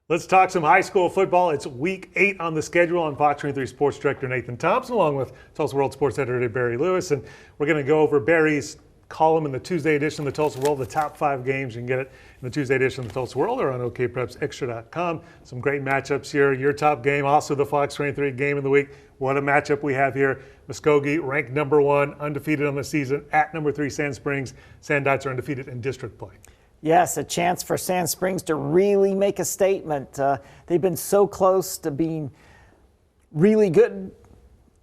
Let's talk some high school football. It's week 8 on the schedule. I'm Fox23 Sports Director Nathan Thompson, along with Tulsa World Sports Editor Barry Lewis. And we're going to go over Barry's column in the Tuesday edition of the Tulsa World, the top 5 games. You can get it in the Tuesday edition of the Tulsa World or on okprepsextra.com. Some great matchups here. Your top game, also the Fox23 game of the week. What a matchup we have here. Muskogee, ranked number 1, undefeated on the season, at number 3 Sand Springs. Sandites are undefeated in district play. Yes, a chance for Sand Springs to really make a statement. They've been so close to being really good,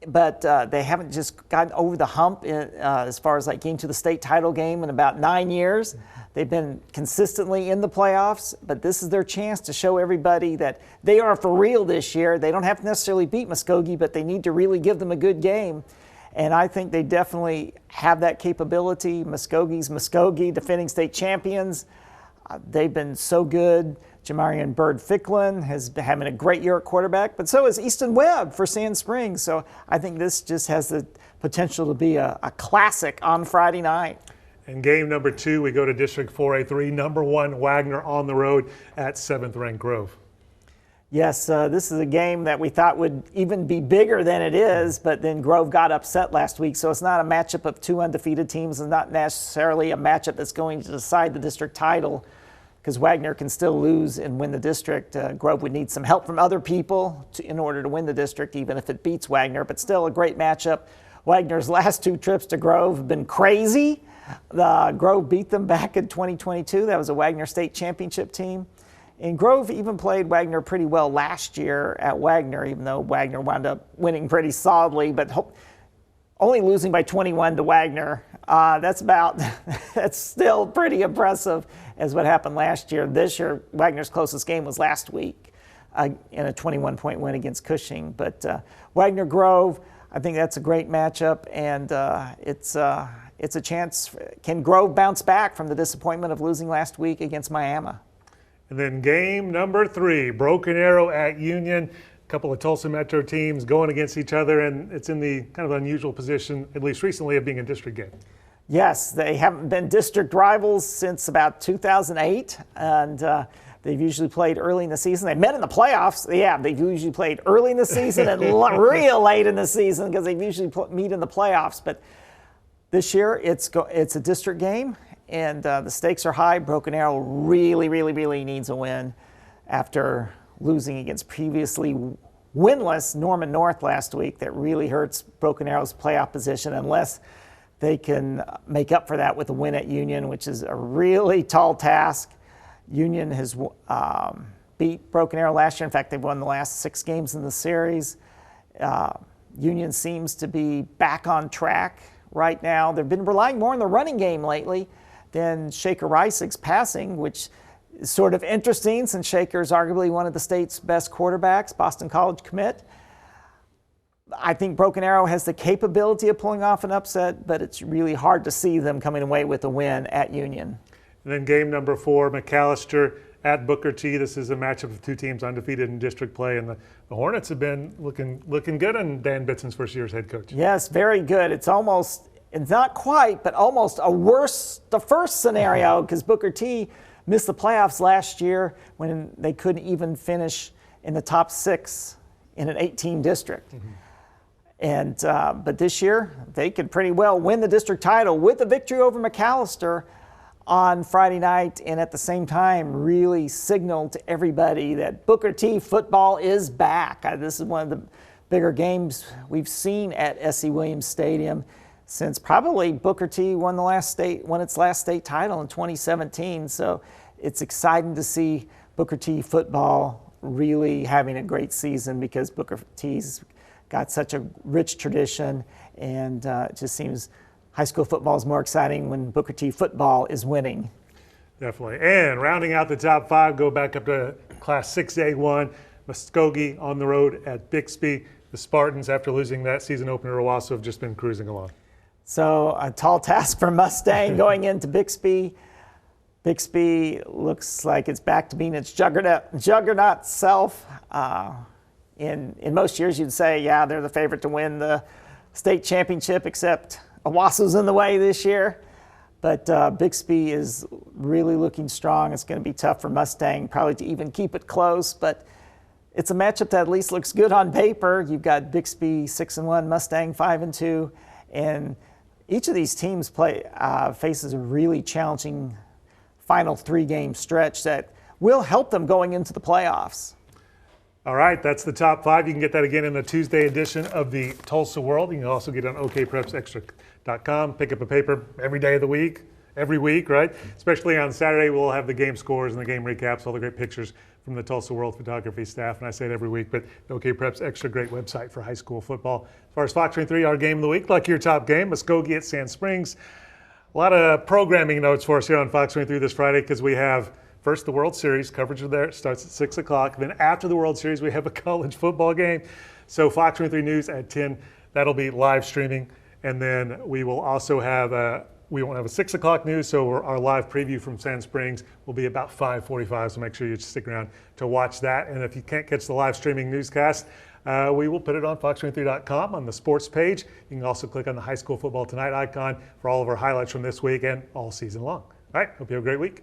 but they haven't just gotten over the hump as far as like getting to the state title game in about 9 years. They've been consistently in the playoffs, but this is their chance to show everybody that they are for real this year. They don't have to necessarily beat Muskogee, but they need to really give them a good game. And I think they definitely have that capability. Muskogee's Muskogee, defending state champions. They've been so good. Jamarian Bird-Ficklin has been having a great year at quarterback, but so is Easton Webb for Sand Springs. So I think this just has the potential to be a classic on Friday night. In game number 2, we go to District 4A3, number 1 Wagner on the road at 7th-ranked Grove. Yes, this is a game that we thought would even be bigger than it is, but then Grove got upset last week. So it's not a matchup of 2 undefeated teams. It's not necessarily a matchup that's going to decide the district title, because Wagner can still lose and win the district. Grove would need some help from other people in order to win the district, even if it beats Wagner, but still a great matchup. Wagner's last 2 trips to Grove have been crazy. Grove beat them back in 2022. That was a Wagner State Championship team. And Grove even played Wagner pretty well last year at Wagner, even though Wagner wound up winning pretty solidly, but only losing by 21 to Wagner. That's still pretty impressive as what happened last year. This year, Wagner's closest game was last week in a 21-point win against Cushing. But Wagner-Grove, I think that's a great matchup, and it's a chance. Can Grove bounce back from the disappointment of losing last week against Miami? And then game number 3, Broken Arrow at Union. A couple of Tulsa Metro teams going against each other, and it's in the kind of unusual position, at least recently, of being a district game. Yes, they haven't been district rivals since about 2008, and they've usually played early in the season. They met in the playoffs. Yeah, they've usually played early in the season and real late in the season, because they usually meet in the playoffs. But this year, it's a district game. And the stakes are high. Broken Arrow really needs a win after losing against previously winless Norman North last week. That really hurts Broken Arrow's playoff position unless they can make up for that with a win at Union, which is a really tall task. Union has beat Broken Arrow last year. In fact, they've won the last 6 games in the series. Union seems to be back on track right now. They've been relying more on the running game lately than Shaker Reisig's passing, which is sort of interesting since Shaker is arguably one of the state's best quarterbacks, Boston College commit. I think Broken Arrow has the capability of pulling off an upset, but it's really hard to see them coming away with a win at Union. And then game number 4, McAllister at Booker T. This is a matchup of 2 teams undefeated in district play, and the Hornets have been looking good on Dan Bitson's first year as head coach. Yes, very good. It's not quite, but almost the first scenario, because Booker T missed the playoffs last year when they couldn't even finish in the top 6 in an 8-team district. Mm-hmm. And but this year, they could pretty well win the district title with a victory over McAllister on Friday night, and at the same time really signal to everybody that Booker T football is back. This is one of the bigger games we've seen at S.E. Williams Stadium since probably Booker T won its last state title in 2017. So it's exciting to see Booker T football really having a great season, because Booker T's got such a rich tradition, and it just seems high school football is more exciting when Booker T football is winning. Definitely. And rounding out the top 5, go back up to Class 6A1, Muskogee on the road at Bixby. The Spartans, after losing that season opener to Owasso, have just been cruising along. So a tall task for Mustang going into Bixby. Bixby looks like it's back to being its juggernaut self. In most years, you'd say, yeah, they're the favorite to win the state championship, except Owasso's in the way this year. But Bixby is really looking strong. It's going to be tough for Mustang probably to even keep it close, but it's a matchup that at least looks good on paper. You've got Bixby 6-1, Mustang 5-2, and each of these teams faces a really challenging final 3-game stretch that will help them going into the playoffs. All right, that's the top 5. You can get that again in the Tuesday edition of the Tulsa World. You can also get it on okprepsextra.com. Pick up a paper every day of the week, every week, right? Especially on Saturday, we'll have the game scores and the game recaps, all the great pictures from the Tulsa World photography staff. And I say it every week, but the OK Preps Extra, great website for high school football. As far as Fox 23, our game of the week, like your top game, Muskogee at Sand Springs. A lot of programming notes for us here on Fox 23 this Friday because we have first, the World Series coverage of there starts at 6 o'clock. Then after the World Series, we have a college football game. So Fox 23 News at 10, that'll be live streaming. And then we will also have we won't have a 6 o'clock news, so our live preview from Sand Springs will be about 5:45. So make sure you stick around to watch that. And if you can't catch the live streaming newscast, we will put it on fox23.com on the sports page. You can also click on the High School Football Tonight icon for all of our highlights from this week and all season long. All right, hope you have a great week.